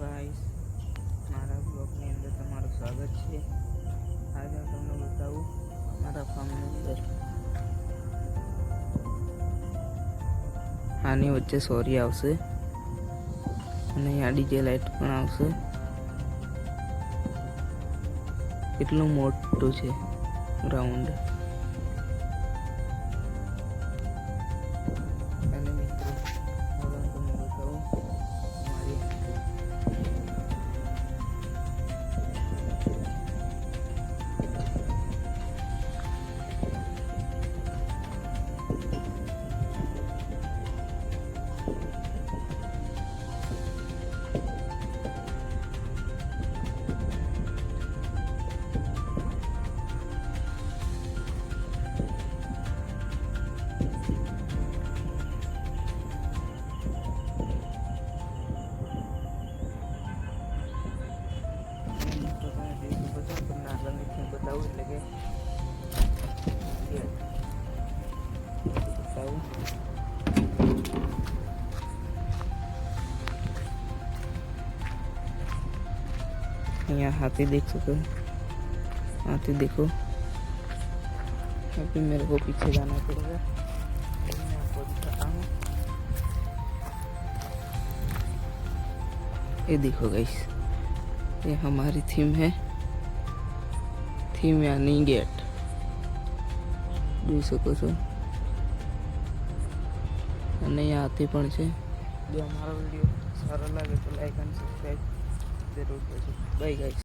Guys, મારા બ્લોગની અંદર તમારું સ્વાગત છે। આજે હું તમને બતાવું અમારા ફાર્મની અંદર આની વચ્ચે સોરી આવશે અને અહીંયા ડીજે લાઇટ પણ આવશે। કેટલું મોટું છે ગ્રાઉન્ડ। અને મિત્રો હવે હું તમને બતાવું અમારી बताऊँ એટલે કે यहाँ हाथी देख सको, हाथी देखो। अभी मेरे को पीछे जाना पड़ेगा, मैं आपको दिखाता हूँ। ये देखो गाइस, ये हमारी थीम है, थीम यानी गेट। જોઈ શકો છો અને અહીંયા હાથી પણ છે। જો અમારો વિડીયો સારો લાગે તો લાઈક અને સબસ્ક્રાઈબ જરૂર કરજો। Bye guys.